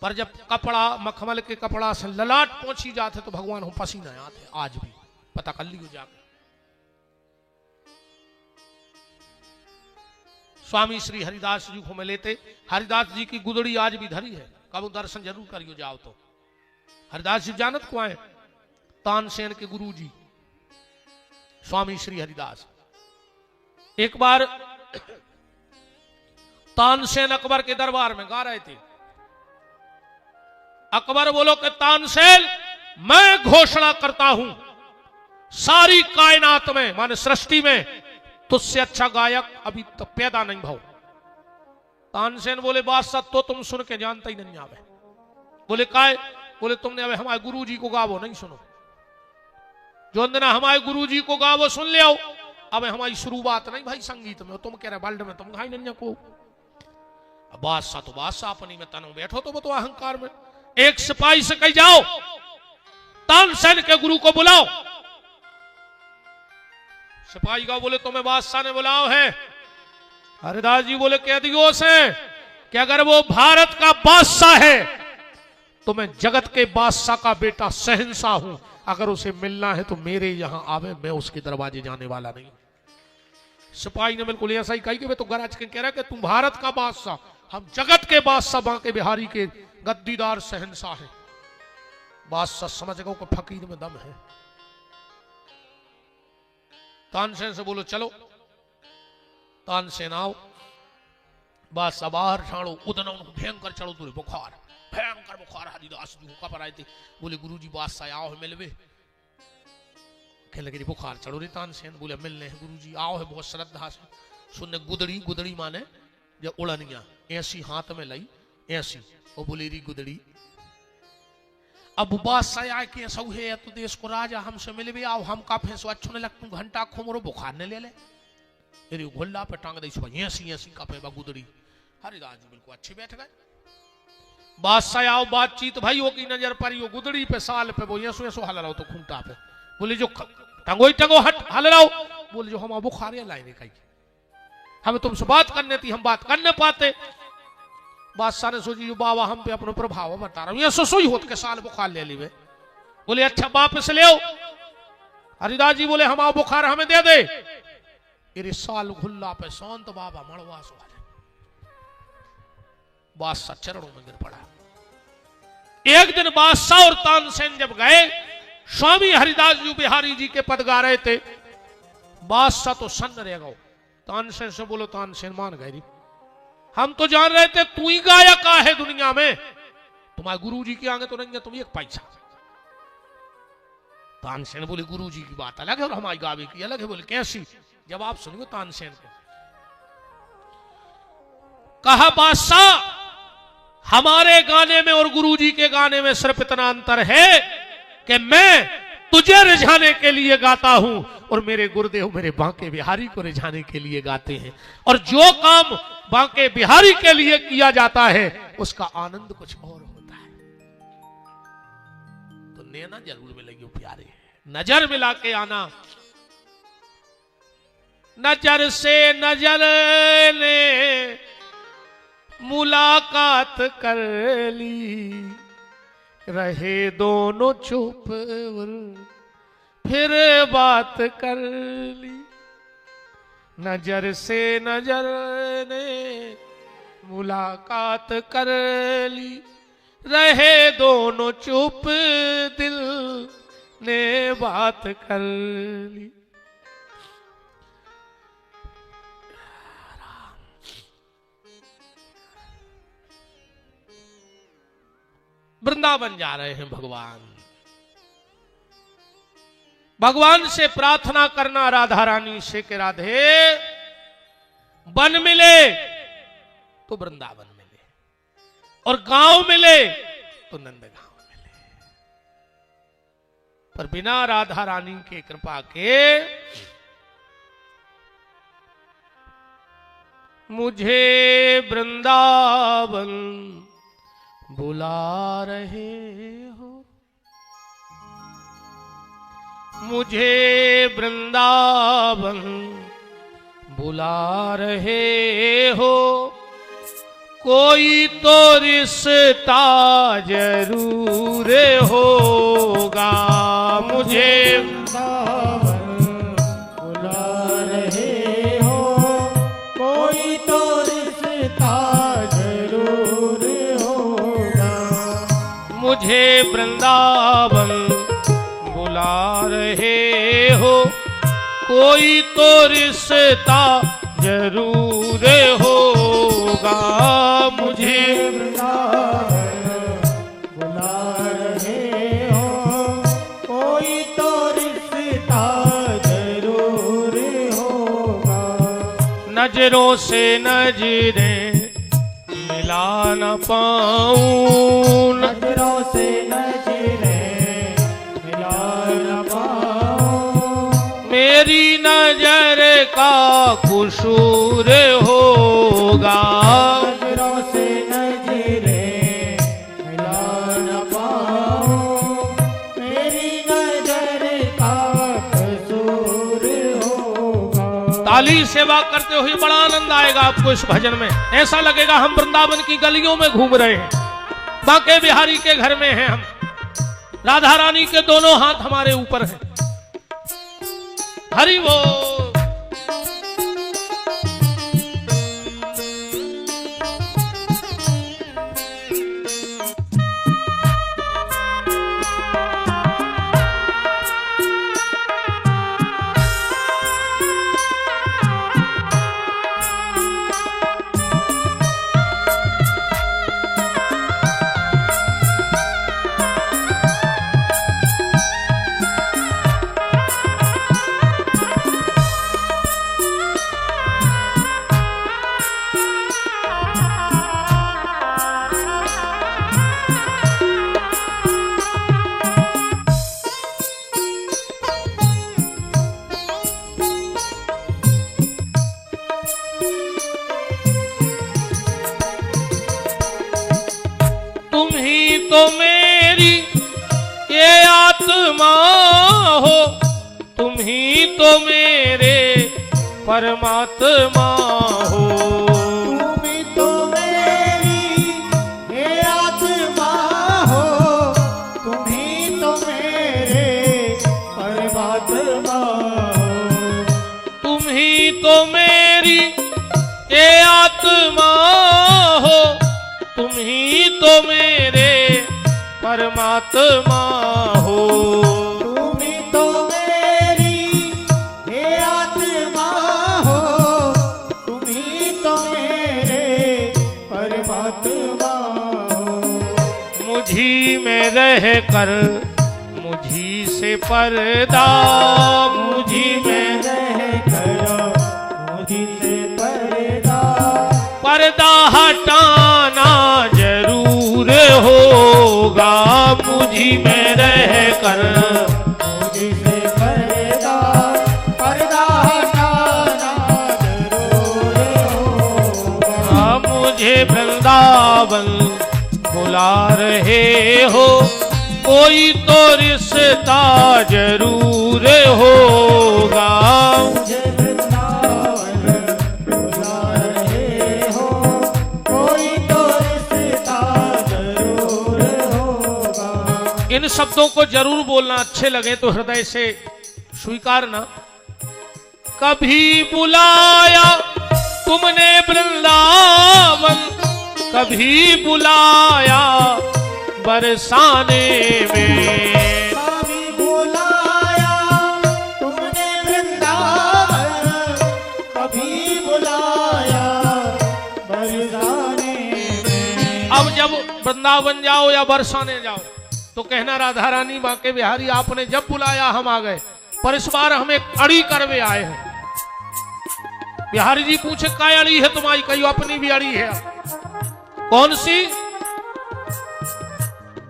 पर जब कपड़ा मखमल के कपड़ा से ललाट पहुंची जाते तो भगवान हम पसीना आते आज भी, पता कर लियो जाके। स्वामी श्री हरिदास जी को मैं लेते, हरिदास जी की गुदड़ी आज भी धरी है, कब दर्शन जरूर करियो जाओ तो। हरिदास जी जानत को आए, तानसेन के गुरु जी स्वामी श्री हरिदास। एक बार तानसेन अकबर के दरबार में गा रहे थे। अकबर बोलो कि तानसेन मैं घोषणा करता हूं सारी कायनात में माने सृष्टि में तुझसे अच्छा गायक अभी तक पैदा नहीं भाव। तानसेन बोले बादशाह तो तुम सुन के जानता ही नहीं आवे। बोले काय? बोले तुमने अबे हमारे गुरु जी को गावो नहीं सुनो, जो दिन हमारे गुरु जी को गावो सुन ले आओ। अब हमारी शुरुआत नहीं भाई संगीत में, तुम कह रहे वर्ल्ड में तुम गाई नहीं को। बादशाह तो बादशाह अपनी में तनु बैठो तो अहंकार में। एक सिपाही से कही जाओ तानसेन के गुरु को बुलाओ। सिपाही का बोले तुम्हें बादशाह ने बुलाओ है। हरिदास जी बोले कह दियो से कि अगर वो भारत का बादशाह है तो मैं जगत के बादशाह का बेटा शहंशाह हूं, अगर उसे मिलना है तो मेरे यहां आवे, मैं उसके दरवाजे जाने वाला नहीं। सिपाही ने बिल्कुल ऐसा ही कही कि मैं तो गरज के कह रहा कि तुम भारत का बादशाह, हम जगत के बादशाह बांके बिहारी के गद्दीदार शहंशाह है। बादशाह समझ गो कि फकीर में दम है। तानसेन से बोलो चलो। तानसेन आओ, बादशाह बाहर छाड़ो, उदना भयंकर चढ़ो तुरे बुखार, भयंकर बुखार। हरिदास जी को पर आए थे, बोले गुरु जी बादशाह आओ है मिलवे। कहने लगे बुखार चढ़ो रे। तानसेन बोले मिलने हैं गुरु जी, आओ है बहुत श्रद्धा से। सुनने गुदड़ी, गुदड़ी माने जब उड़निया ऐसी हाथ में लाई ऐसी, वो बोले री गुदड़ी। अब बादशाह आए कि ऐसा है तो देश को राजा हमसे मिलवे आओ, हम का फैसला अच्छो ने लगतू घंटा खोमरो बुखार ने ले ले। तेरी घोल्ला पे टांग दे ऐसी ऐसी का पे गुदड़ी। हरिदास जी बिल्कुल अच्छे बैठ गए। बादशाह आओ बातचीत भाई हो की नजर पड़ी हो गुदड़ी पे साल पे वो ऐसो ऐसो हल रहा हो तो खूंटा पे। बोले जो टंगो ही टंगो हट हल रहा हो। बोले जो हम बुखार लाए कही हमें तुमसे बात करने थी, हम बात करने पाते। बादशाह ने सोची जो बाबा हम पे अपने प्रभाव बता रहा हूं, ये सोई होत के साल बुखार ले ली। बोले अच्छा वापस ले आओ। हरिदास जी बोले हम आओ बुखार हमें दे दे। ये साल घुल्ला पे शांत बाबा मड़वा सो बादशाह चरणों में गिर पड़ा। एक दिन बादशाह और तानसेन जब गए, स्वामी हरिदास जी बिहारी जी के पद गा रहे थे। बादशाह तो सन्न रह गए। तानसेन से बोलो तानसेन मान गए, हम तो जान रहे थे तू ही गायक है दुनिया में, तुम्हारे गुरु जी के आगे तो नहीं है तुम एक पैसा। तानसेन बोले गुरु जी की बात अलग है और हमारी गावे की अलग है। बोले कैसी? जवाब सुनिए तानसेन को। कहा बादशाह हमारे गाने में और गुरु जी के गाने में सिर्फ इतना अंतर है कि मैं तुझे रिझाने के लिए गाता हूं और मेरे गुरुदेव मेरे बांके बिहारी को रिझाने के लिए गाते हैं। और जो काम बांके बिहारी के लिए किया जाता है उसका आनंद कुछ और होता है। तो नैना जरूर मिलेगी प्यारे, नजर मिला के आना। नजर से नजर ने मुलाकात कर ली, रहे दोनों चुप फिर बात कर ली। नजर से नजर ने मुलाकात कर ली, रहे दोनों चुप दिल ने बात कर ली। वृंदावन जा रहे हैं भगवान। भगवान से प्रार्थना करना राधा रानी से कि राधे वन मिले तो वृंदावन मिले और गांव मिले तो नंदगांव मिले। पर बिना राधा रानी के कृपा के मुझे वृंदावन बुला रहे हो, मुझे वृंदावन बुला रहे हो, कोई तो रिश्ता जरूर होगा, मुझे बुला रहे हो, कोई तो रिश्ता जरूर होगा। मुझे वृंदावन बुला रहे हो, कोई तो रिश्ता जरूर होगा। मुझे वृंदावन बुला रहे हो, कोई तो रिश्ता जरूर होगा। नजरों से नजरें मिला न पाऊं, नजरों से नजरें मिला न पाऊं, मेरी नजर का कसूर होगा। नजरों से नजरें मिला न पाऊं, मेरी नजर का कसूर होगा। ताली सेवा करते हुए बड़ा आनंद आएगा आपको इस भजन में। ऐसा लगेगा हम वृंदावन की गलियों में घूम रहे हैं, बांके बिहारी के घर में हैं हम, राधा रानी के दोनों हाथ हमारे ऊपर हैं। हरि बोल। तो मेरी ये आत्मा हो, तुम ही तो मेरे परमात्मा हो। तुम ही तो मेरी ये आत्मा हो, तुम ही तो मेरे परमात्मा हो। तुम ही तो मेरी ये आत्मा हो, तुम ही तो मेरे परमात्मा हो। तुम ही तो मेरी हे आत्मा हो, तुम ही तो मेरे परमात्मा हो। मुझी में रह कर मुझी से पर्दा, मुझी में रह कर मुझी से पर्दा, पर्दा हटाना जरूर होगा। मुझी में रह कर मुझी से पर्दा, पर्दा हटाना जरूर होगा। मुझे वृंदावन बुला रहे हो, कोई तो रिश्ता जरूर होगा। मुझे वृंदावन बुला रहे हो, कोई तो रिश्ता जरूर होगा। इन शब्दों को जरूर बोलना, अच्छे लगे तो हृदय से स्वीकारना। कभी बुलाया तुमने वृंदावन, कभी बुलाया बरसाने में। कभी बुलाया तुमने वृंदावन, कभी बुलाया बरसाने में। अब जब वृंदावन जाओ या बरसाने जाओ तो कहना राधा रानी बांके बिहारी आपने जब बुलाया हम आ गए, पर इस बार हम एक अड़ी करवे आए हैं। बिहारी जी पूछे काय अड़ी है तुम्हारी? कही अपनी भी अड़ी है। कौन सी?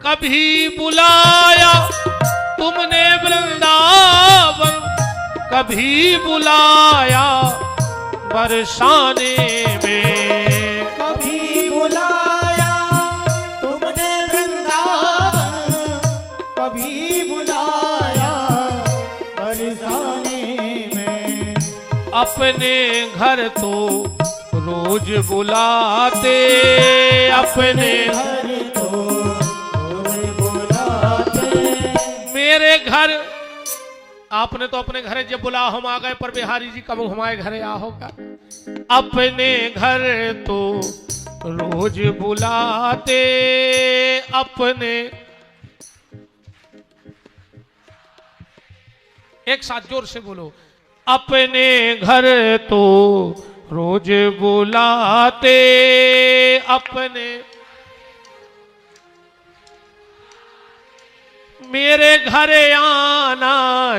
कभी बुलाया तुमने वृंदावन, कभी बुलाया बरसाने में। कभी बुलाया तुमने वृंदावन, कभी बुलाया बरसाने में। अपने घर तो रोज बुलाते अपने घर तो रोज बुलाते। मेरे घर। आपने तो अपने घरे जब बुला हम आ गए, पर बिहारी जी कब हमारे घरे आ होगा। अपने घर तो रोज बुलाते अपने। एक साथ जोर से बोलो। अपने घर तो रोज बुलाते अपने। मेरे घर आना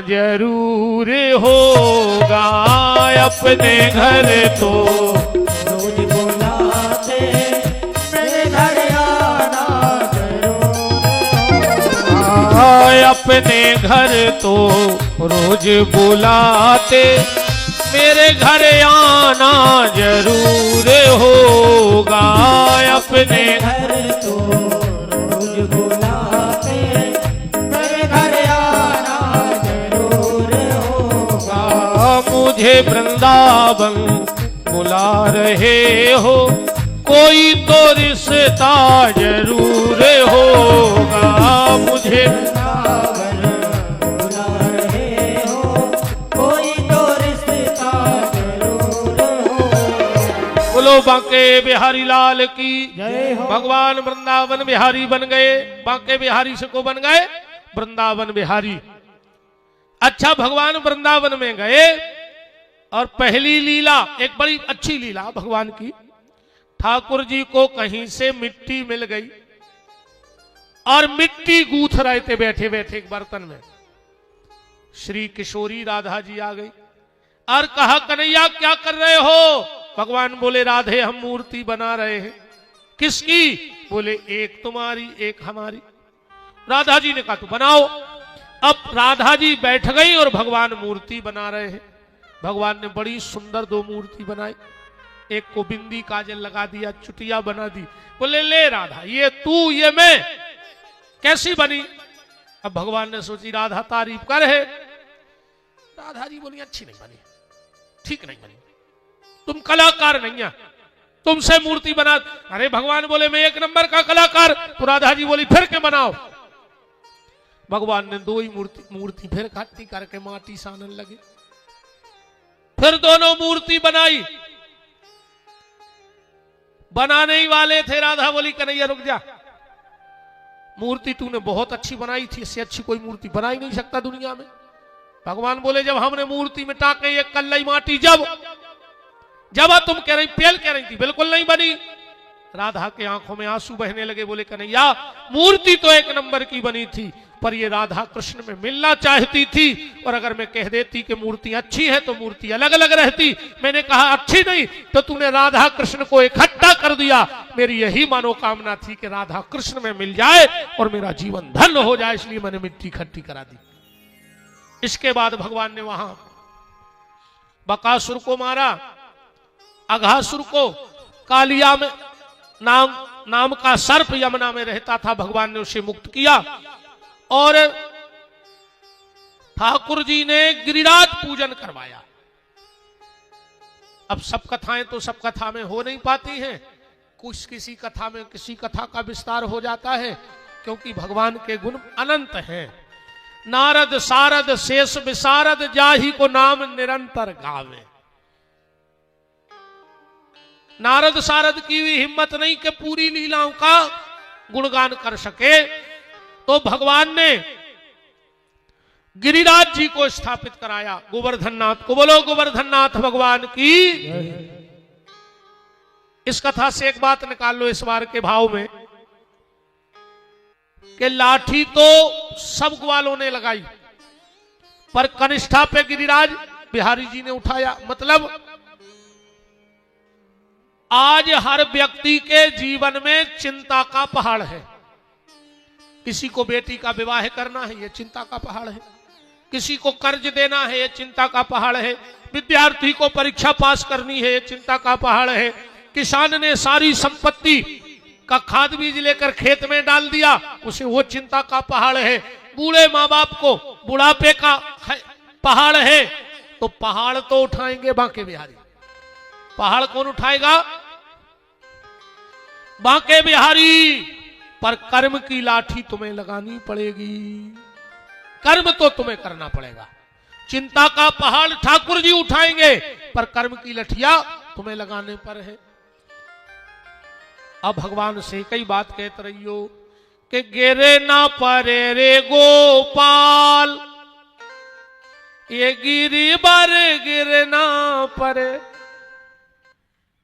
जरूर होगा। अपने घर तो रोज बुलाते, मेरे घर आना जरूर होगा। अपने घर तो रोज बुलाते मेरे घर आना जरूर होगा। अपने घर तो रोज बुलाते, मेरे घर आना जरूर होगा। मुझे वृंदावन बुला रहे हो, कोई तो रिश्ता जरूर होगा। मुझे वृंदावन बुला रहे हो, कोई तो रिश्ता जरूर होगा। बोलो बांके बिहारी लाल की जय हो। भगवान वृंदावन बिहारी बन गए। बांके बिहारी से को बन गए वृंदावन बिहारी। अच्छा, भगवान वृंदावन में गए और पहली लीला, एक बड़ी अच्छी लीला भगवान की। ठाकुर जी को कहीं से मिट्टी मिल गई और मिट्टी गूंथ रहे थे बैठे बैठे एक बर्तन में। श्री किशोरी राधा जी आ गई और कहा, कन्हैया क्या कर रहे हो? भगवान बोले, राधे हम मूर्ति बना रहे हैं। किसकी? बोले, एक तुम्हारी एक हमारी। राधा जी ने कहा तो बनाओ। अब राधा जी बैठ गई और भगवान मूर्ति बना रहे हैं। भगवान ने बड़ी सुंदर दो मूर्ति बनाई। एक को बिंदी काजल लगा दिया, चुटिया बना दी। बोले, ले राधा, ये तू ये मैं, कैसी बनी? अब भगवान ने सोची राधा तारीफ कर है। राधा जी बोली, अच्छी नहीं बनी, ठीक नहीं बनी, तुम कलाकार नहीं है, तुमसे मूर्ति बना। अरे भगवान बोले, मैं एक नंबर का कलाकार। तो राधा जी बोली, फिर के बनाओ। भगवान ने दो ही मूर्ति फिर इकट्ठी करके माटी सानन लगे। फिर दोनों मूर्ति बनाई। बनाने ही वाले थे, राधा बोली, कन्हैया रुक जा, मूर्ति तूने बहुत अच्छी बनाई थी, इससे अच्छी कोई मूर्ति बना ही नहीं सकता दुनिया में। भगवान बोले, जब हमने मूर्ति में टाके एक कल्लई माटी जब तुम कह रही पेल कह रही थी, बिल्कुल नहीं बनी। राधा के आंखों में आंसू बहने लगे। बोले, कन्हैया मूर्ति तो एक नंबर की बनी थी, पर ये राधा कृष्ण में मिलना चाहती थी, और अगर मैं कह देती कि मूर्ति अच्छी है तो मूर्ति अलग अलग रहती। मैंने कहा अच्छी नहीं, तो तूने राधा कृष्ण को इकट्ठा कर दिया। मेरी यही मनोकामना थी कि राधा कृष्ण में मिल जाए और मेरा जीवन धन्य हो जाए, इसलिए मैंने मिट्टी इकट्ठी करा दी। इसके बाद भगवान ने वहां बकासुर को मारा, अघासुर को, कालिया में नाम का सर्प यमुना में रहता था, भगवान ने उसे मुक्त किया। और ठाकुर जी ने गिरिराज पूजन करवाया। अब सब कथाएं तो सब कथा में हो नहीं पाती हैं, कुछ किसी कथा में किसी कथा का विस्तार हो जाता है, क्योंकि भगवान के गुण अनंत हैं। नारद सारद शेष विशारद, जाहि को नाम निरंतर गावे। नारद सारद की भी हिम्मत नहीं कि पूरी लीलाओं का गुणगान कर सके, तो भगवान ने गिरिराज जी को स्थापित कराया, गोवर्धन नाथ को। बोलो गोवर्धन नाथ भगवान की। इस कथा से एक बात निकाल लो इस बार के भाव में, कि लाठी तो सब ग्वालों ने लगाई, पर कनिष्ठा पे गिरिराज बिहारी जी ने उठाया। मतलब आज हर व्यक्ति के जीवन में चिंता का पहाड़ है। किसी को बेटी का विवाह करना है, यह चिंता का पहाड़ है। किसी को कर्ज देना है, यह चिंता का पहाड़ है। विद्यार्थी को परीक्षा पास करनी है, यह चिंता का पहाड़ है। किसान ने सारी संपत्ति का खाद बीज लेकर खेत में डाल दिया, उसे वो चिंता का पहाड़ है। बूढ़े माँ बाप को बुढ़ापे का पहाड़ है, तो पहाड़ तो उठाएंगे बांके बिहारी। पहाड़ कौन उठाएगा? बांके बिहारी। पर कर्म की लाठी तुम्हें लगानी पड़ेगी, कर्म तो तुम्हें करना पड़ेगा। चिंता का पहाड़ ठाकुर जी उठाएंगे, पर कर्म की लठिया तुम्हें लगाने पर है। अब भगवान से कई बात कहते रहियो कि गिरे ना परे रे गोपाल, ये गिरी बार गिरे ना परे।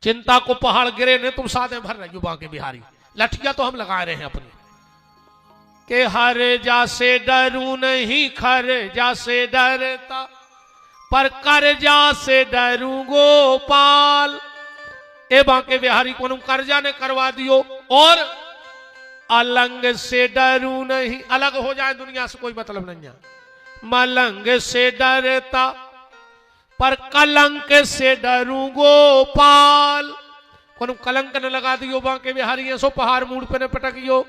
चिंता को पहाड़ गिरे ने तुम साधे भर रही हो बांके बिहारी, लठिया तो हम लगा रहे हैं अपनी। के हर जा से डरू नहीं, खर जा से डरता, पर कर जा से डरू गोपाल। ए बांके बिहारी को कर्जा ने करवा दियो, और अलंग से डरू नहीं, अलग हो जाए दुनिया से कोई मतलब नहीं है। मलंग से डरता, पर कलंक से डरू गोपाल। को कलंक न लगा दियो बांके बिहारी, ऐसो पहाड़ मूड पे न पटकियो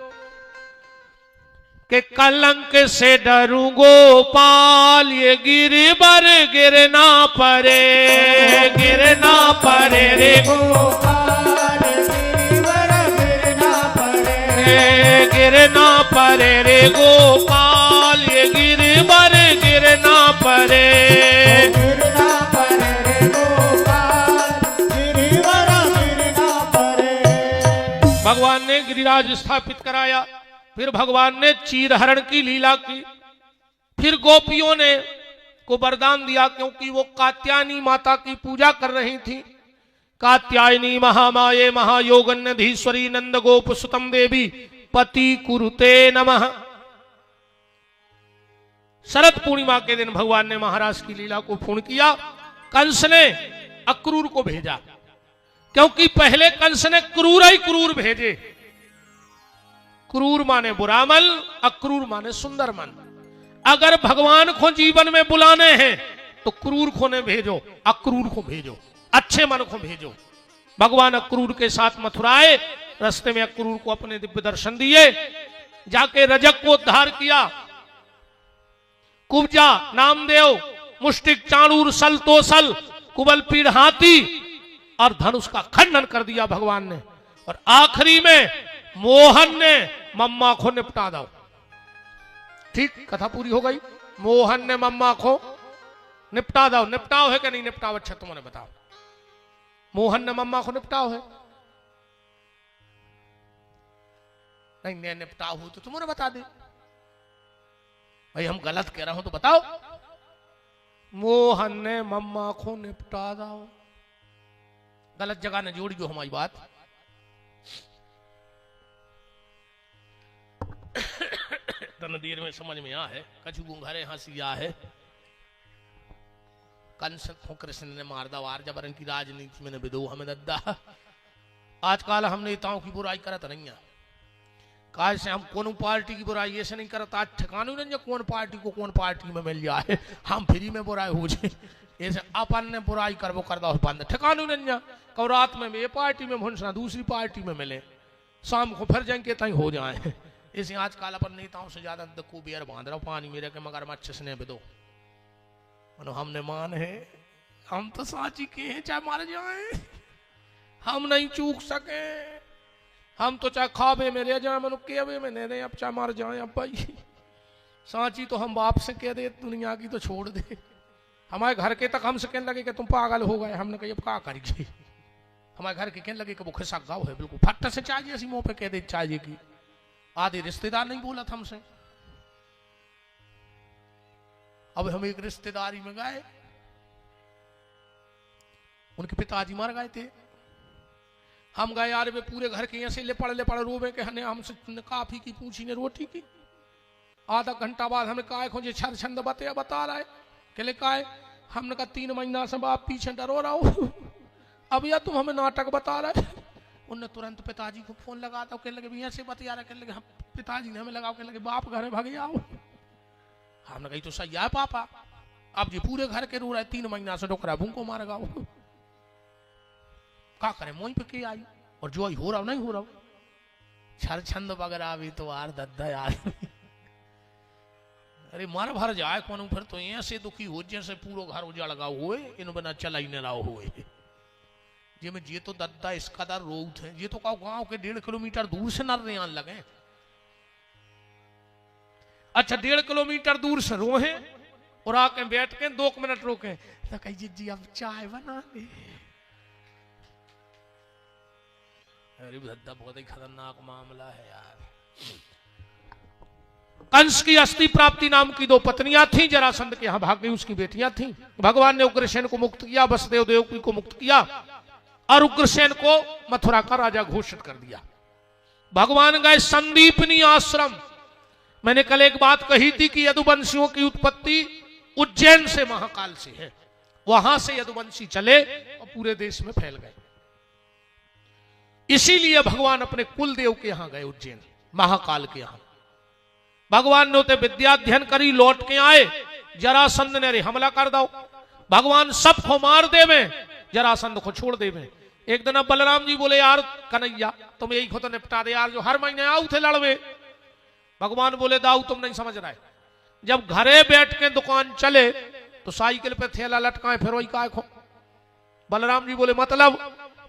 के कलंक से डरू गोपाल। ये गिरी बर गिरना परे, गिरना परे रे गोपाल, गिरिवर गिरना पड़े, गिरना परे रे गोपाल। ये गिरी बर गिरना परे, गिरना पड़े रे गोपाल, गिरिवर गिरना पड़े। भगवान ने गिरिराज स्थापित कराया। फिर भगवान ने चीरहरण की लीला की। फिर गोपियों ने को वरदान दिया, क्योंकि वो कात्यायनी माता की पूजा कर रही थी। कात्यायनी महामाये महायोगन्यधीश्वरी नंद गोप सुतम देवी पति कुरुते नमः। शरद पूर्णिमा के दिन भगवान ने महाराज की लीला को पूर्ण किया। कंस ने अक्रूर को भेजा, क्योंकि पहले कंस ने क्रूर ही क्रूर भेजे। क्रूर माने बुरा मन, अक्रूर माने सुंदर मन। अगर भगवान को जीवन में बुलाने हैं तो क्रूर को ने भेजो, अक्रूर को भेजो, अच्छे मन को भेजो। भगवान अक्रूर के साथ मथुरा आए, रास्ते में अक्रूर को अपने दिव्य दर्शन दिए, जाके रजक को उद्धार किया। कुब्जा, नामदेव, मुष्टिक, चाणूर, सल तोसल, कुबल पीड़ हाथी और धनुष का खंडन कर दिया भगवान ने। और आखिरी में मोहन ने मम्मा को निपटा दो। ठीक, कथा पूरी हो गई। मोहन ने मम्मा को निपटा दो। निपटाओ है कि नहीं निपटाओ? अच्छा तुम्हारे बताओ, मोहन ने मम्मा को निपटाओ है? नहीं, मैं निपटाओ हो तो तुम्हारे बता दे भाई, हम गलत कह रहा हूं तो बताओ। मोहन ने मम्मा को निपटा दो। गलत जगह ने जोड़ी जो हमारी बात। तन देर में समझ में आ है, कछु गुंघरे हंसिया है। कंस को कृष्ण ने मार दा वार जबरन की राजनीति में विदो हमें दद्दा। आजकल हम नेताओं की बुराई करत नहीं है। काज से हम कौन पार्टी की बुराई ऐसे नहीं करता। आज ठिकाना नहीं कौन पार्टी को कौन पार्टी में मिल जाए, हम फ्री में बुराई हो जाए। ऐसे अपन ने बुराई करबो करदा हो बंद ठिकाना नहीं। कब रात में ये पार्टी में भुनसना दूसरी पार्टी में मिले, शाम को फिर जाएंगे तई हो जाए। इसे आजकल अपन नेताओं से ज्यादा दक्कू बियर बांध रहा पानी मेरे के मगर मच्छर से बिदो। हमने मान है, हम तो साची के हैं चाहे मार जाए, हम नहीं चूक सके। हम तो चाहे खाबे में रह जाए, मनु केवे में नहीं रहे, अब चाहे मार जाए। अब भाई साची तो हम बाप से कह दे, दुनिया की तो छोड़ दे। हमारे घर के तक हमसे कहने लगे कि तुम पागल हो गए। हमने कही अब क्या करेंगे। हमारे घर के कहने लगे कि वो खिसा गाँव है, बिल्कुल फट से चाहिए ऐसी मुंह पे कह दे चाहिए की। आधे रिश्तेदार नहीं बोला था हमसे। अब हम एक रिश्तेदारी में गए, उनके पिताजी मर गए थे। हम गए यार वे पूरे घर के ऐसे ले पड़ रोवे के हने हमसे काफी की पूछी ने रोटी की। आधा घंटा बाद हमें काय खोजे छर छंद बता रहा है के ले काय। हमने कहा 3 महीना से बाप पीछे डरो रहा हो, अब यार तुम हमें नाटक बता रहे। उनने तुरंत पिताजी को फोन लगा था, कहने लगे भैया से बतिया रहा, कहने लगे हम पिताजी ने हमें लगाओ, कहने लगे बाप घर भागे आओ। हमने कही तो सही है पापा, अब जी पूरे घर के रो रहे 3 महीना से डोकरा भूखो मार गाओ, क्या करे मोई पे के आई। और जो हो रहा नहीं हो रहा छर छंद वगैरह भी तो यार दद्दा यार। अरे मर भर जाए कौन फिर तो ऐसे दुखी हो जैसे पूरा घर उजाड़ गाओ हुए, इन बना चला ही न रहा हुए। जे में ये तो दद्दा इसका दर रोउत है, ये तो का गांव के 1.5 किलोमीटर दूर से नर आन लगे। अच्छा 1.5 किलोमीटर दूर से रोहे और आके बैठ के 2 मिनट रोके तो कही जी अब चाय बना दे। अरे दद्दा बहुत ही खतरनाक मामला है यार। कंस की अस्थि प्राप्ति नाम की 2 पत्नियां थीं, जरासंध के यहां भाग गई, उसकी बेटियां थीं। भगवान ने उग्रसेन को मुक्त किया, वसुदेव देवकी को मुक्त किया और उग्रसेन को मथुरा का राजा घोषित कर दिया। भगवान गए संदीपनी आश्रम। मैंने कल एक बात कही थी कि यदुवंशियों की उत्पत्ति उज्जैन से महाकाल से है, वहां से यदुवंशी चले और पूरे देश में फैल गए। इसीलिए भगवान अपने कुलदेव के यहां गए, उज्जैन महाकाल के यहां। भगवान ने उते विद्या अध्ययन करी, लौट के आए, जरासंध ने रे हमला कर दो, भगवान सबको मार देवे, जरासंध को छोड़ देवे। एक दिन अब बलराम जी बोले यार कन्हैया तुम यही को तो निपटा दे यार, जो हर महीने आओ थे लड़वे। भगवान बोले दाऊ तुम नहीं समझ रहे, जब घरे बैठ के दुकान चले तो साइकिल पे थैला लटकाए फिर वही काय खो। बलराम जी बोले मतलब?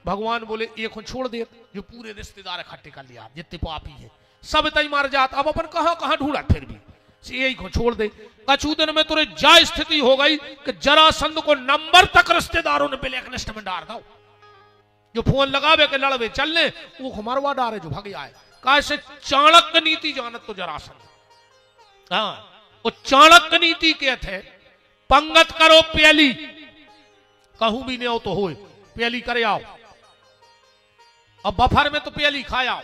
भगवान बोले एक छोड़ दे, जो पूरे रिश्तेदार इकट्ठे कर लिया, जितने पापी है सब तई मार जात, अब अपन कहां कहां ढूंढा, फिर भी यही को छोड़ दे। कछु दिन में तुरे जा स्थिति हो गई कि जरासंध को नंबर तक रिश्तेदारों ने ब्लैक लिस्ट में डाल दो, जो फोन लगावे के लड़वे चलने वो मरवा डारे जो भग जाए। कैसे चाणक्य नीति जानत तो जरासंध, हाँ वो चाणक्य नीति के थे, पंगत करो प्याली, कहूं भी नहीं हो तो होए, प्याली करे आओ, अब बफर में तो प्याली खाया।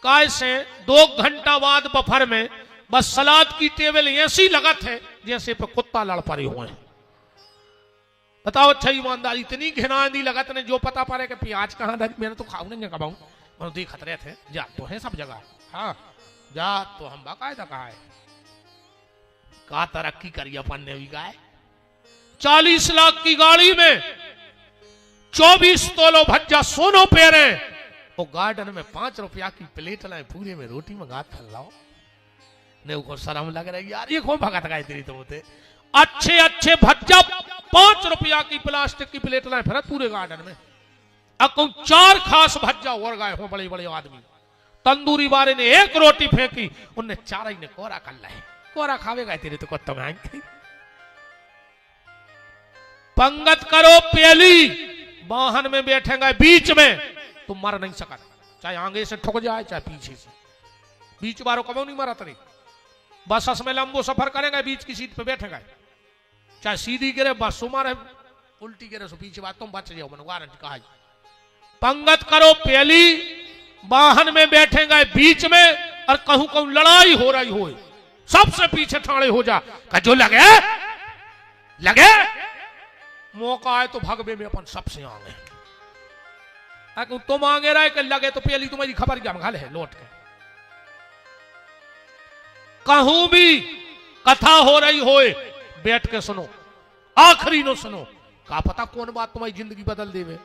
कैसे 2 घंटा बाद बफर में बस सलाद की टेबल ऐसी लगत है जैसे पे कुत्ता लड़ पड़े हुए हैं। बताओ अच्छा ईमानदारी, इतनी घिनादी लगत ने, जो पता पड़े कि प्याज कहां धरी, मैंने तो खाऊ नहीं कबाऊ, मैंने देख खतरे थे, जा तो है सब जगह, हाँ जा तो हम बाकायदा कहा है, का तरक्की करी अपन ने भी गाय। 40 लाख की गाड़ी में 24 तोलो भज्जा सोनो पेरे, वो गार्डन में 5 रुपया की प्लेट लाए, पूरे में रोटी में गात फैलाओ ने, को शर्म लग रही यार, ये कौन भगत गाय तेरी तो होते। अच्छे अच्छे भज्जा 5 रुपया की प्लास्टिक की प्लेट लाए फिर पूरे गार्डन में, अब 4 खास भज्जा और गए हो बड़े बड़े आदमी। तंदूरी वाले ने 1 रोटी फेंकी, उनने 4 ही ने कोरा कर लाए, कोरा खावेगा तेरे तो कुत्ता में। पंगत करो प्याली, वाहन में बैठेंगे बीच में, तुम मर नहीं सका, चाहे आगे से ठुक जाए चाहे पीछे से, बीच बारों कबो नहीं मरा तरी। बस में लंबो सफर करेंगे, बीच की सीट पे बैठेंगे, चाहे सीधी गिरे बस मारे, उल्टी गिरे सो पीछे बात, तुम बच जाओ, मैंने गारंटी कहा। पंगत करो प्याली, वाहन में बैठेंगे बीच में, और कहूं कहूं लड़ाई हो रही हो, सबसे पीछे ठाणे हो जा, जो लगे लगे, मौका आए तो भगवे में अपन सबसे आगे, तुम आगे रहे कि लगे तो पहली तुम्हारी खबर क्या घाल है लौट के। कहूं भी कथा हो रही होए बैठ के सुनो, आखिरी नो सुनो, का पता कौन बात तुम्हारी जिंदगी बदल देवे।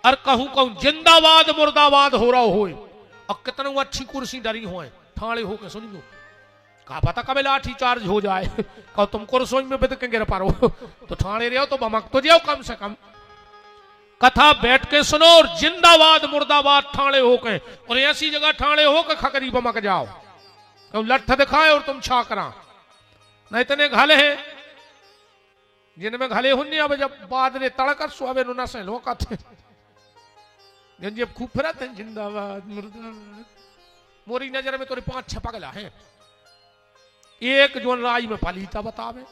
और कहूं कहूं जिंदाबाद मुर्दाबाद हो रहा होए, और कितनी अच्छी कुर्सी डरी होए, ठाणे होके सुनियो, का पता कब लाठी चार्ज हो जाए, कहो तुम कुर्सी में बिद के गिर पारो, तो ठाणे रहो तो बमक तो जाओ कम से कम। कथा बैठ के सुनो और जिंदाबाद मुर्दाबाद ठाणे होके, और ऐसी जगह ठाणे होके खकरी बमक जाओ, तो लठ दिखाए और तुम छा करा। नहीं इतने घाले हैं जिनमें घाले होने, अब जब बाद ने तड़कर सुबह नुना से लोग आते जब खूब फिरत हैं जिंदाबाद मुर्दाबाद। मोरी नजर में तो 5-6 पगला हैं, एक जो राई में पलीता बतावे,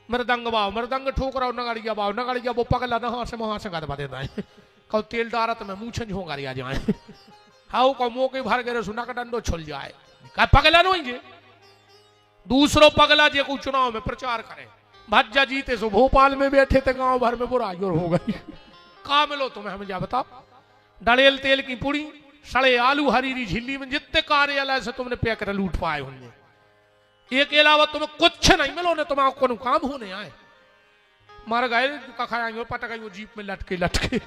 मृदंग बाव मृदंग ठोक रहा, नगाड़िया बाव नगाड़िया, वो पगला नहा से वहां से गदबा देता है, कौ तेल डारत में मुँह झोंगारिया जाए, हाउ को मुंह के भर गए सुना का डंडो छुल जाए, का पगला नहीं। दूसरो पगला जे को चुनाव में प्रचार करे, भज्जा जीते सो भोपाल में बैठे थे, गांव भर में बुराई और हो गई। का मिलो तुम्हें हमें जा बताओ, डड़ेल तेल की पुड़ी, सड़े आलू हरीरी झिल्ली में, जितने कार्यालय से तुमने पैकर लूट पाए होंगे, एक के अलावा तुम्हें कुछ नहीं मिलो ने, तुम्हें को काम होने आए, मर गए खाएंगे पटक गई वो जीप में लटके लटके,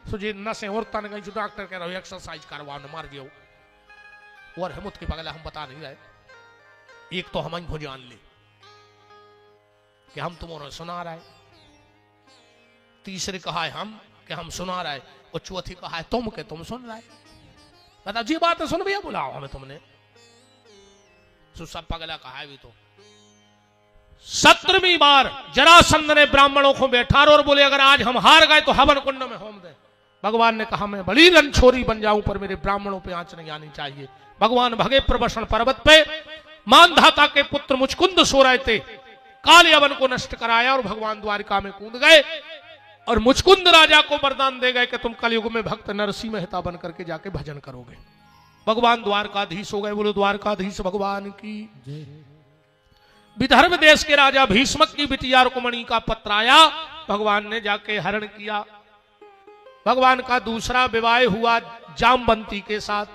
सो जे नसें और तन गई, डॉक्टर कह रहा एक्सरसाइज करवा न मार गयो। और हिम्मत के पगला हम बता नहीं रहे, एक तो हम हो जान ले कि हम तुम्हारा सुना रहे, तीसरे कहा है हम कि हम सुना रहे, वो चौथी कहा है तुम के तुम सुन रहे, बता जी बात है, सुन भैया बुलाओ हमें तुमने, सब पगला कहा है भी तो। 17वीं बार जरासंध ने ब्राह्मणों को बैठा और बोले अगर आज हम हार गए तो हवन कुंड में होम दे। भगवान ने कहा मैं बड़ी रणछोरी बन जाऊं पर मेरे ब्राह्मणों पे आंच नहीं आनी चाहिए। भगवान भगे प्रवसन पर्वत पे, मानधाता के पुत्र मुचकुंद सो रहे थे, काले अवन को नष्ट कराया और भगवान द्वारिका में कूद गए और मुचकुंद राजा को वरदान दे गए कि तुम कलयुग में भक्त नरसिंह मेहता बन करके जाके भजन करोगे। भगवान द्वारकाधीश हो गए। बोलो द्वारकाधीश भगवान की। विदर्भ देश के राजा भीष्मक की बिटिया रुक्मणी का पत्र आया, भगवान ने जाके हरण किया। भगवान का दूसरा विवाह हुआ जामवंती के साथ,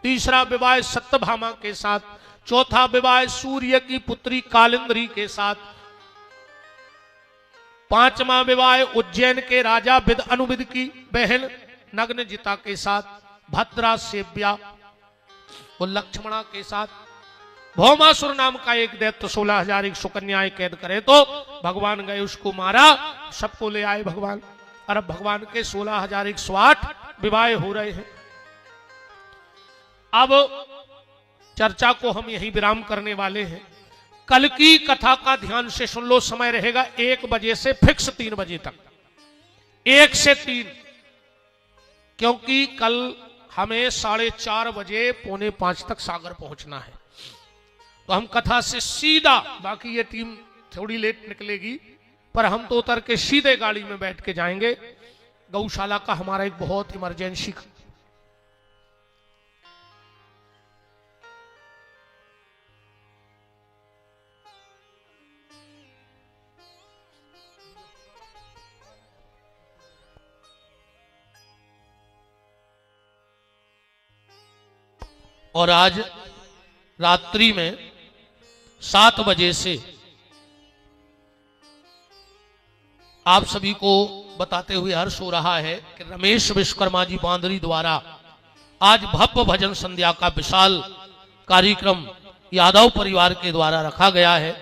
तीसरा विवाह सत्यभामा के साथ, चौथा विवाह सूर्य की पुत्री कालिंद्री के साथ, पांचवा विवाह उज्जैन के राजा विद अनुविद की बहन नग्नजिता के साथ, भद्रा सेव्या और लक्ष्मणा के साथ। भौमासुर नाम का एक दैत्य 16,000 सुकन्याएं कैद करे तो भगवान गए उसको मारा, सबको ले आए भगवान। और अब भगवान के 16,108 विवाह हो रहे हैं। अब चर्चा को हम यहीं विराम करने वाले हैं। कल की कथा का ध्यान से सुन लो। समय रहेगा 1 बजे से फिक्स 3 बजे तक, 1 से 3, क्योंकि कल हमें 4:30 बजे 4:45 तक सागर पहुंचना है। तो हम कथा से सीधा, बाकी ये टीम थोड़ी लेट निकलेगी पर हम तो उतर के सीधे गाड़ी में बैठ के जाएंगे। गौशाला का हमारा एक बहुत इमरजेंसी और आज रात्रि में 7 बजे से आप सभी को बताते हुए हर्ष हो रहा है कि रमेश विश्वकर्मा जी बांदरी द्वारा आज भव्य भजन संध्या का विशाल कार्यक्रम यादव परिवार के द्वारा रखा गया है।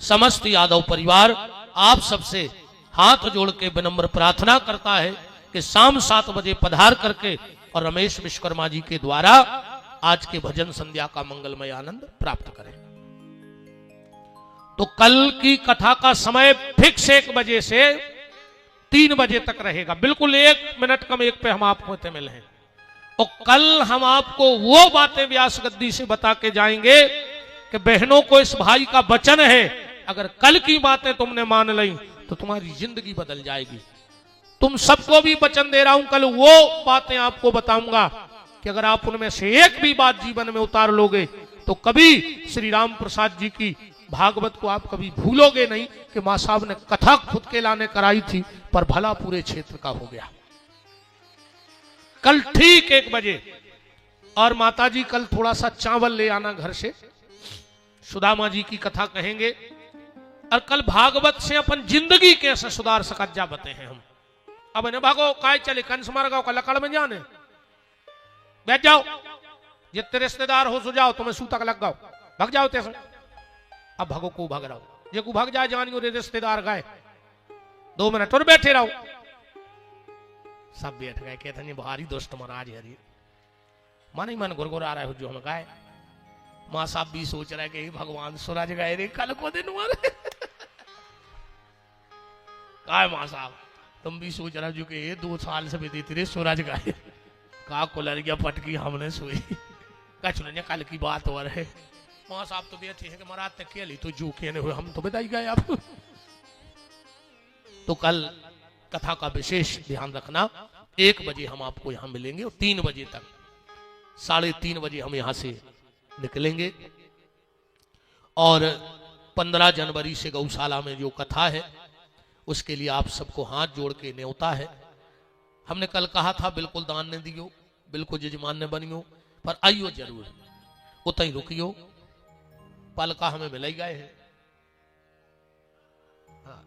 समस्त यादव परिवार आप सबसे हाथ जोड़ के विनम्र प्रार्थना करता है कि शाम 7 बजे पधार करके और रमेश विश्वकर्मा जी के द्वारा आज के भजन संध्या का मंगलमय आनंद प्राप्त करें। तो कल की कथा का समय फिक्स 1 बजे से 3 बजे तक रहेगा। बिल्कुल 1 मिनट कम 1 पे हम आपको मिले हैं। और कल हम आपको वो बातें व्यास गद्दी से बता के जाएंगे कि बहनों को इस भाई का वचन है, अगर कल की बातें तुमने मान ली तो तुम्हारी जिंदगी बदल जाएगी। तुम सबको भी वचन दे रहा हूं, कल वो बातें आपको बताऊंगा कि अगर आप उनमें से एक भी बात जीवन में उतार लोगे तो कभी श्री राम प्रसाद जी की भागवत को आप कभी भूलोगे नहीं कि मां साहब ने कथा खुद के लाने कराई थी पर भला पूरे क्षेत्र का हो गया। कल ठीक 1 बजे। और माता जी कल थोड़ा सा चावल ले आना घर से, सुदामा जी की कथा कहेंगे। और कल भागवत से अपन जिंदगी कैसे सुधार सकत जा बते हैं हम। अब इन्हें भागो काय चले कंस मार गाओ का लकड़ में जाने बैठ जाओ, जितने रिश्तेदार हो सो जाओ, तुम्हें सूतक लग गाओ, भाग जाओ तेरे। अब भगो को भाग रहो, जे को भाग जाए जानियो रे रिश्तेदार गए 2 मिनट और बैठे रहो। सब बैठ गए, कहते नहीं भारी दोस्त महाराज हरी मन ही मन गुरगुर आ रहा है जो हम गाए। मां साहब भी सोच रहे कि भगवान सूरज गए रे कल को दिन मारे काय मां साहब तुम भी सोच रहे हो कि 2 साल से भी देती रे सूरज गए का कुलर गया पटकी हमने सोई कछ नहीं, कल की बात हो रहे। मां साहब तो बैठे हैं कि महाराज तक खेली तो जो कहने हुए हम तो बताई गए आप। तो कल कथा का विशेष ध्यान रखना। 1 बजे हम आपको यहां मिलेंगे और 3 बजे तक 3:30 बजे हम यहां से निकलेंगे। और 15 जनवरी से गौशाला में जो कथा है उसके लिए आप सबको हाथ जोड़ के न्योता है। हमने कल कहा था बिल्कुल दान ने दियो, बिल्कुल यजमान ने बनियो, पर आइयो जरूर, उतना ही रुकियो। पल का हमें मिल ही गए हैं।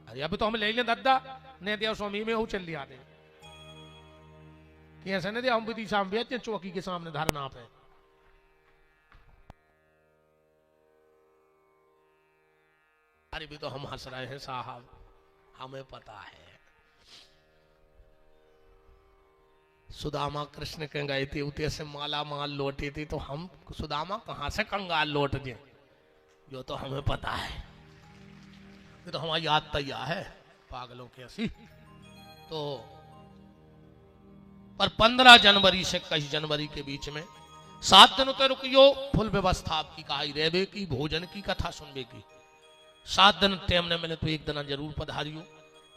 अरे अभी तो हम ले लें दादा ने दिया स्वामी में हो चल लिया दे कि ऐसा नहीं दिया हम भी शाम बेचते चौकी के सामने धरना पे। अरे भी तो हम हंस रहे हैं साहब, हमें पता है सुदामा कृष्ण के गए थे उते से माला माल लौटे थे, तो हम सुदामा कहाँ से कंगाल लौट गए, जो तो हमें पता है, ये तो हमारी याद तैयार है पागलों की ऐसी। तो पर 15 जनवरी से 21 जनवरी के बीच में 7 दिन उते रुकियो, फुल व्यवस्था आपकी कहाई रहबे की, भोजन की, कथा सुनबे की। 7 दिन टाइम न मिले तो एक दिन जरूर पधारियो।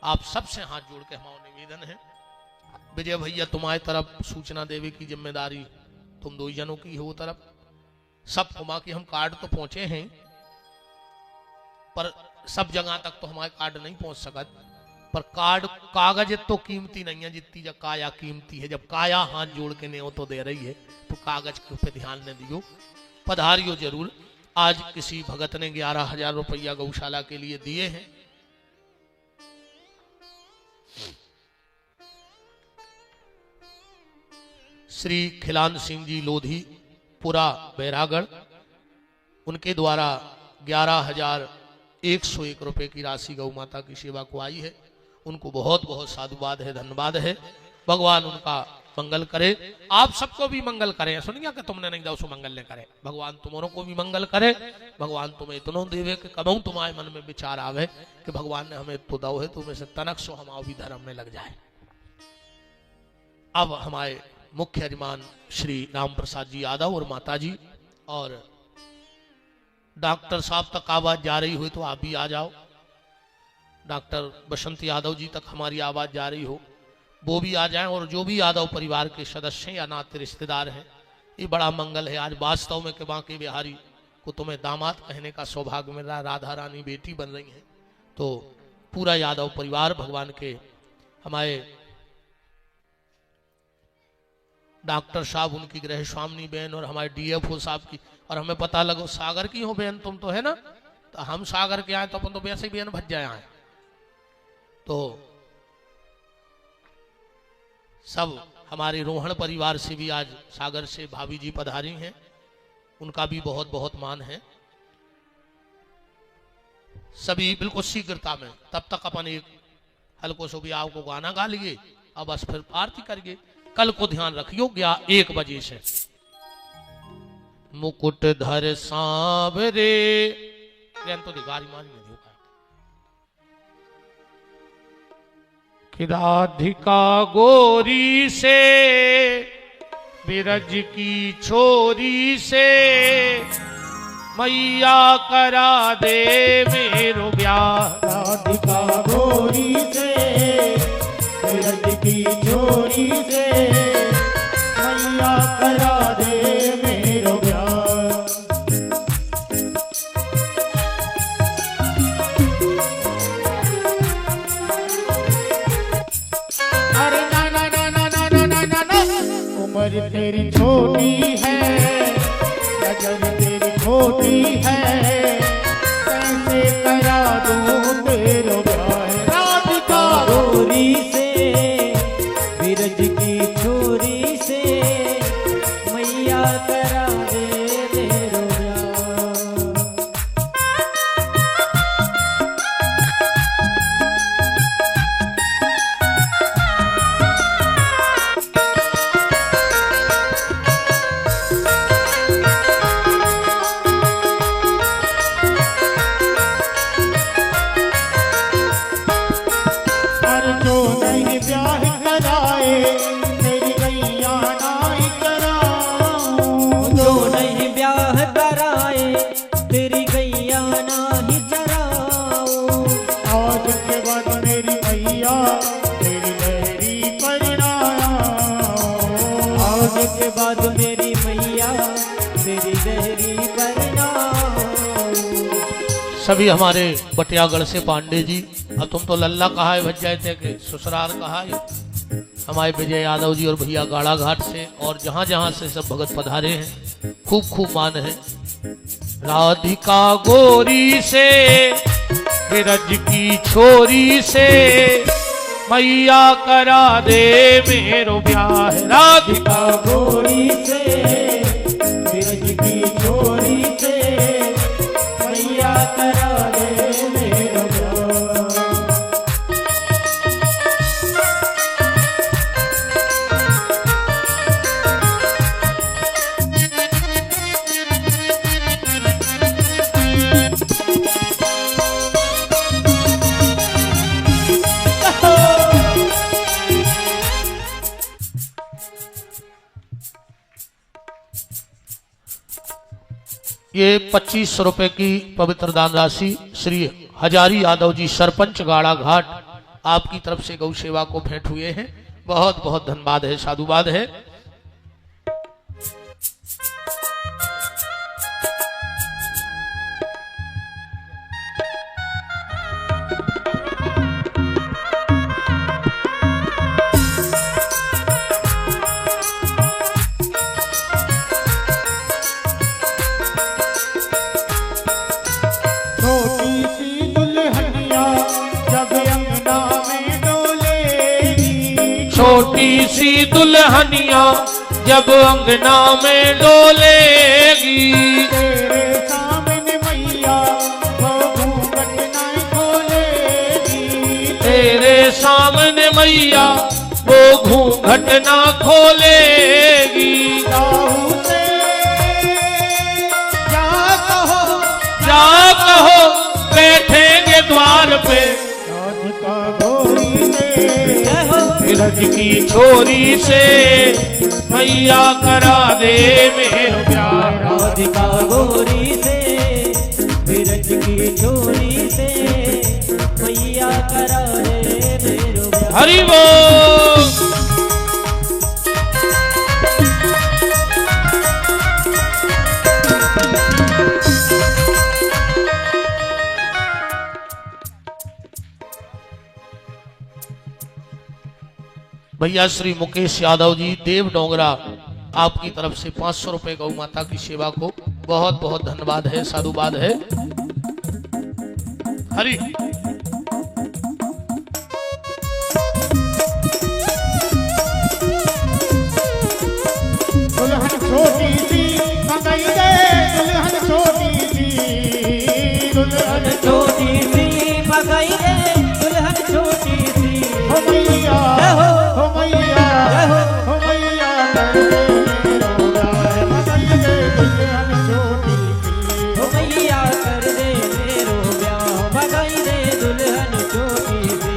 आप सबसे हाथ जोड़ के हमारा निवेदन है, विजय भैया तुम्हारी तरफ सूचना देवे की जिम्मेदारी तुम 2 जनों की हो तरफ, सब घुमा के हम कार्ड तो पहुंचे हैं, पर सब जगह तक तो हमारे कार्ड नहीं पहुंच सकत, पर कार्ड कागज तो कीमती नहीं है जितनी जब काया कीमती है। जब काया हाथ जोड़ के नहीं तो दे रही है, तो कागज के ऊपर ध्यान न दियो, पधारियो जरूर। आज किसी भगत ने 11,000 रुपया गौशाला के लिए दिए हैं। श्री खिलान सिंह जी लोधी पुरा बैरागढ़, उनके द्वारा 11,101 रुपए की राशि गौ माता की सेवा को आई है। उनको बहुत बहुत साधुवाद है, धन्यवाद है। भगवान उनका मंगल करे, आप सबको भी मंगल करे। सुनिए कि तुमने नहीं दो सो मंगल ने करे, भगवान तुम्हारों को भी मंगल करे। भगवान तुम्हें इतना देवे कि कबहू तुम्हारे मन में विचार आवे कि भगवान ने हमें तो दो है, तुम्हें से तनक सो हमारा भी धर्म में लग जाए। अब हमारे मुख्य यजमान श्री राम प्रसाद जी यादव और माता जी और डॉक्टर साहब तक आवाज जा रही हो तो आप भी आ जाओ। डॉक्टर बसंत यादव जी तक हमारी आवाज जा रही हो, वो भी आ जाएं। और जो भी यादव परिवार के सदस्य हैं या नाते रिश्तेदार हैं, ये बड़ा मंगल है। आज वास्तव में कि बांके बिहारी को तुम्हें दामाद कहने का सौभाग्य मिल रहा, राधा रानी बेटी बन रही हैं। तो पूरा यादव परिवार भगवान के, हमारे डॉक्टर साहब, उनकी गृह स्वामिनी बहन और हमारे डीएफओ साहब की, और हमें पता लगो सागर की हो बहन तुम तो है ना, तो हम सागर के आए तो अपन तो वैसे बहन भज जाए आए। तो सब हमारे रोहन परिवार से भी आज सागर से भाभी जी पधारी हैं, उनका भी बहुत बहुत मान है। सभी बिल्कुल शीघ्रता में, तब तक अपन एक हल्को सो भी आपको गाना गा लिए, अब बस फिर आरती करिए। कल को ध्यान रखियो 1 बजे से। मुकुट धर सांवरे तो दिगारी मान में कि राधिका गोरी से बिरज की छोरी से मैया करा दे मेरो ब्याह। राधिका गोरी से बिरज की छोरी से मैया करा दे मेरो ब्याह। अरे ना ना ना ना ना ना ना ना ना, उम्र तेरी छोटी है, नजर तेरी छोटी है, कैसे करा दूं तेरो ब्याह। राधिका गोरी से बिरज की छोरी से मैया करा दे मेरो ब्याह। और जो नहीं ब्याह कराए तेरी गैया नाई कराऊं। जो नहीं ब्याह कराए तेरी गैया नाही चराऊं। आज के बाद मेरी मैया तेरी लहरी परिणाम। आज के बाद मेरी मैया तेरी लहरी परिणाम। सभी हमारे बटियागढ़ से पांडे जी, अब तुम तो लल्ला कहा है भज जाए थे कि ससुराल कहा है। हमारे विजय यादव जी और भैया गाड़ा घाट से और जहां जहां से सब भगत पधारे हैं, खूब खूब मान है। राधिका गोरी से बिरज की छोरी से मैया करा दे मेरो ब्याह। राधिका गोरी से बिरज की छोरी से मैया करा दे मेरो ब्याह। ये 2500 रुपए की पवित्र दान राशि श्री हजारी यादव जी सरपंच गाड़ा घाट आपकी तरफ से गौ सेवा को भेंट हुए हैं। बहुत बहुत धन्यवाद है, साधुवाद है। छोटी सी दुल्हनिया जब अंगना में डोलेगी, तेरे सामने मैया वो घूंघट ना खोलेगी, तेरे सामने मैया वो घूंघट ना खोलेगी। साहू से जा कहो बैठेंगे द्वार पे, राधिका गोरी से ब्रज की छोरी से मैया करा दे मेरे प्यार। राधिका गोरी से ब्रज की छोरी से मैया करा दे मेरो प्यार। हरि बोल। भैया श्री मुकेश यादव जी देव डोंगरा आपकी तरफ से 500 रुपए गौ माता की सेवा को बहुत बहुत धन्यवाद है, साधुवाद है। हरि दुल्हन छोटी सी मंगाई दे, दुल्हन छोटी सी, दुल्हन छोटी सी पकाई दे, दुल्हन छोटी सी हो मैया हो मैया हो मैया कर दे मेरो प्यार, मंगाई दे दुल्हन छोटी सी। हो मैया कर दे मेरो ब्याह, भगाई दे दुल्हन छोटी सी।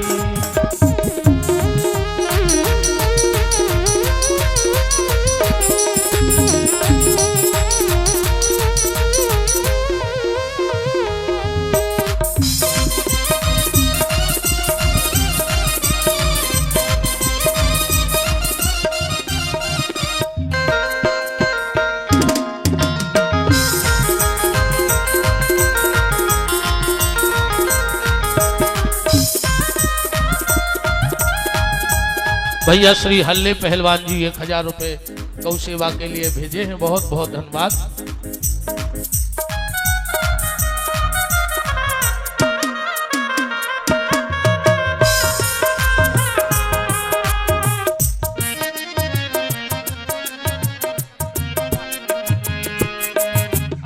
भैया श्री हल्ले पहलवान जी 1000 रुपए गौ सेवा के लिए भेजे हैं, बहुत बहुत धन्यवाद।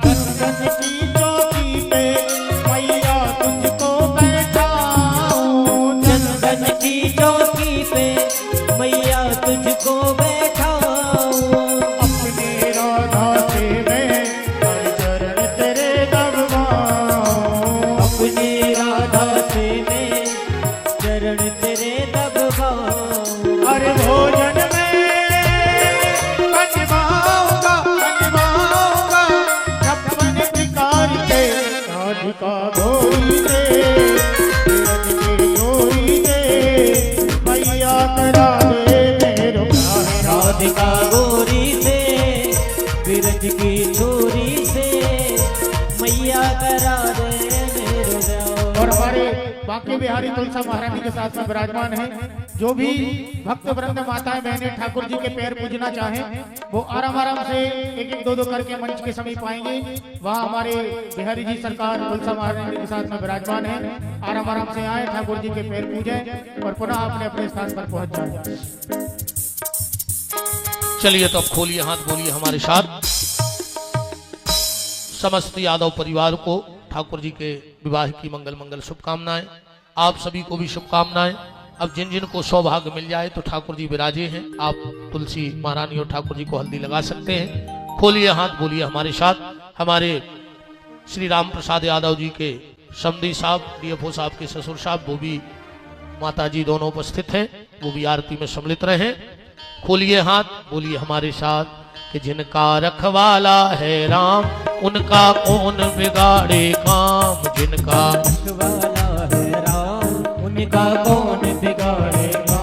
चंदन की चौकी पे मैया तुझको बैठाऊं, चंदन की चौकी पे मैया तुझको बैठाऊं, अपने राधा से मैं हर चरण तेरे दबवाऊं, अपने राधा से मैं चरण तेरे दबवाऊं। हर भोजन में बनवाऊंगा बनवाऊंगा छप्पन प्रकार के, राधिका गोरी से ब्रज की गोरी से मैया करा दे मेरो प्यार। राधिका गोरी से ब्रज की छोरी से मैया करा दे मेरो ब्याह। और हमारे बांके बिहारी तुलसा महारानी के साथ में विराजमान हैं। जो भी भक्त वृंद माताएं बहनें ठाकुर जी के पैर पूजना चाहें वो आराम आराम से एक एक दो दो करके मंच के समीप आएंगे। वहाँ हमारे बिहारी जी सरकार तुलसा महारानी के साथ में विराजमान है। आराम आराम से आए, ठाकुर जी के पैर पूजें और पुनः अपने अपने स्थान पर पहुंच जाए। चलिए तो अब खोलिए हाथ, बोलिए हमारे साथ। समस्त यादव परिवार को ठाकुर जी के विवाह की मंगल मंगल शुभकामनाएं। आप सभी को भी शुभकामनाएं। अब जिन जिन को सौभाग्य मिल जाए तो ठाकुर जी विराजे हैं, आप तुलसी महारानी और ठाकुर जी को हल्दी लगा सकते हैं। खोलिए हाथ, बोलिए हमारे साथ। हमारे श्री राम प्रसाद यादव जी के समधी साहब, डीएफओ साहब के ससुर साहब, वो भी माता जी दोनों उपस्थित हैं, वो भी आरती में सम्मिलित रहे। खोलिए हाथ, बोलिए हमारे साथ कि जिनका रखवाला है राम उनका कौन बिगाड़े काम। जिनका रखवाला है राम उनका कौन बिगाड़ेगा।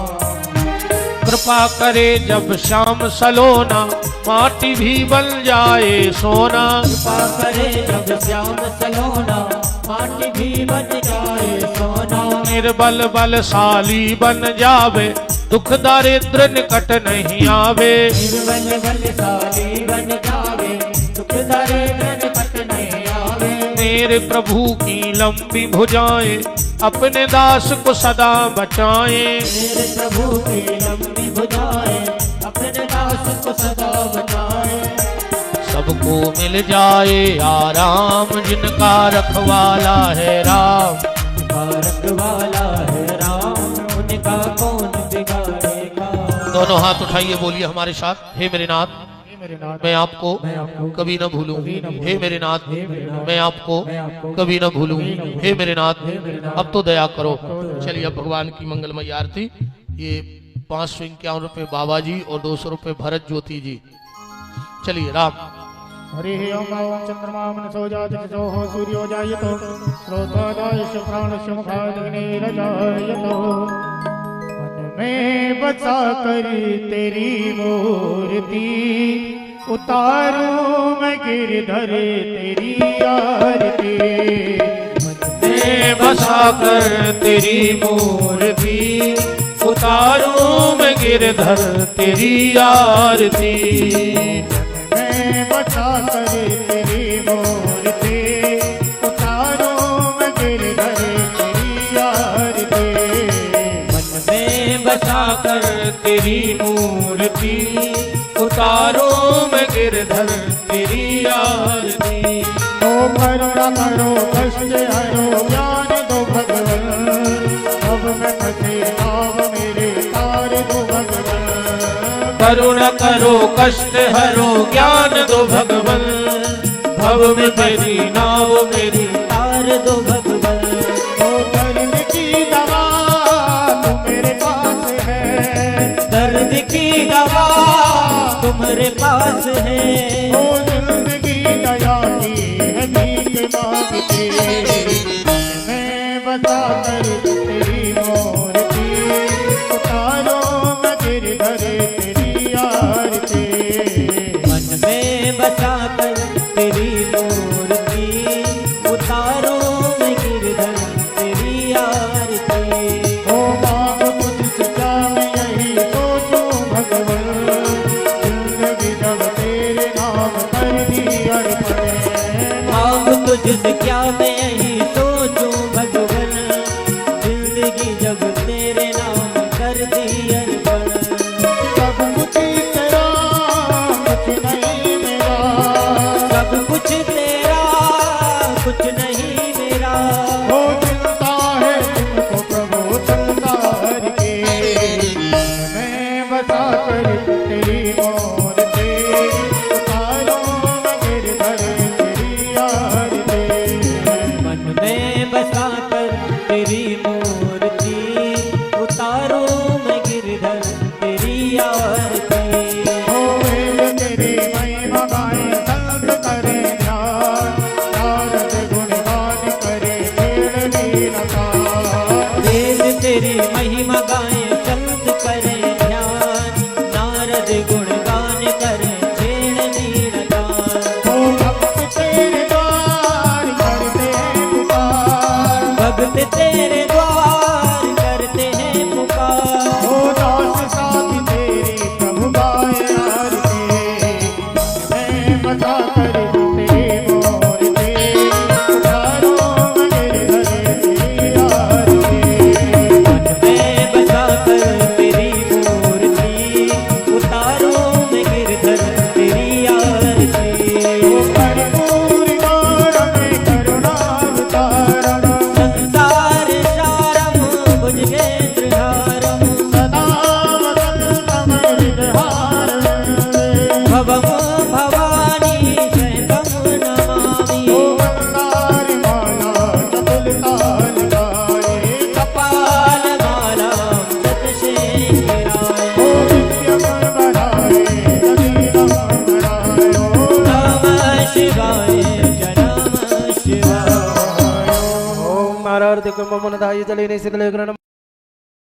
कृपा करे जब श्याम सलोना माटी भी बन जाए सोना। कृपा करे जब श्याम सलोना माटी भी बन जाए सोना। निर्बल बलशाली बन जावे दुख दारिद्र निकट नहीं आवे। निर्बल बलशाली बन जावे दुख दारिद्र निकट नहीं आवे। मेरे प्रभु की लंबी भुजाएं अपने दास को सदा बचाएं। मेरे प्रभु की लंबी भुजाएं अपने दास को सदा बचाए। सबको मिल जाए आराम जिनका रखवाला है राम। उनका रखवाला है राम उनका कौन बिगाड़ेगा। दोनों हाथ उठाइए बोलिए हमारे साथ, हे मेरे नाथ मेरे नाथ मैं आपको मैं आपको कभी न भूलूं। हे मेरे नाथ हे मेरे नाथ मैं आपको मैं आपको कभी न भूलूं। हे मेरे नाथ हे मेरे नाथ अब तो दया करो। चलिए अब भगवान की मंगलमय आरती। ये 551 रुपए बाबा जी और 200 रुपए भरत ज्योति जी। चलिए राम। हरि ओम ओम चंद्रमा मनसो जातो सूर्यो जायतो श्रोतादायश प्राणश मुखादग्निरजायतो। मन में बसा कर तेरी मूर्ति उतारूं मैं गिरधर तेरी आरती। मैं बसा कर तेरी मूर्ति उतारूं मैं गिरधर तेरी आरती। मैं बसा कर तेरी मूर्ति उतारूं मैं गिरधर तेरी आरती। मन में बसा कर तेरी मूर्ति उतारो मैं गिरधर तेरी आरती। ओ करुणा करो कष्ट हरो ज्ञान दो भगवन। अब मैं फंसे नाव मेरे तार दो भगवन। करुणा करो कष्ट हरो ज्ञान दो भगवन। भव में तेरी नाव मेरी तार दो भगवन। ओ दर्द की दवा तू मेरे पास है। दर्द की दवा तुम्हारे पास है। ओ जिंदगी दया की है भीख मांगती। मैं बता कर तेरी मूर्ति उतारो मैं गिरधर तेरी आरती। मन में बसा कर तेरी मूर्ति उतारो मैं गिरधर तेरी आरती। ओ मांग तुझसे क्या मैं यही सोचूं भगवन। जिंदगी जब तेरे नाम कर दी अर्पण। मांग तुझसे क्या मैं यही सोचूं भगवन। जिंदगी जब तेरे नाम कर दी अर्पण। सब कुछ तेरा कुछ नहीं मेरा। सब कुछ तेरा कुछ नहीं मेरा। हो चिंता है तुमको प्रभु संसार के। मैं बता कर तेरी मूर्ति उतारो मैं गिरधर तेरी आरती। मन में बसा कर तेरी मूर्ति उतारो मैं गिरधर तेरी आरती। हो वेद तेरी महिमा गाएं संत करें ध्यान। नारद गुणगान करे छेड़ लीलता। वेद तेरी महिमा गाएं संत करें ध्यान। नारद गुणगान करें छेड़ लीलगान। हो भक्त तेरे द्वार करते हैं पुकार। भक्त तेरे द्वार करते हैं पुकार। हो दास साथी तेरी प्रभु गाए आरती। मैं बता कर तेरी मूर्ति उतारो मैं गिरधर तेरी आरती। मन में बसा कर तेरी मूर्ति उतारो मैं गिरधर तेरी आरती। ओ कर्पूर गौरव करुणावतारण। संसार मंगलार्थ कुंभ मनदाय जले शीतले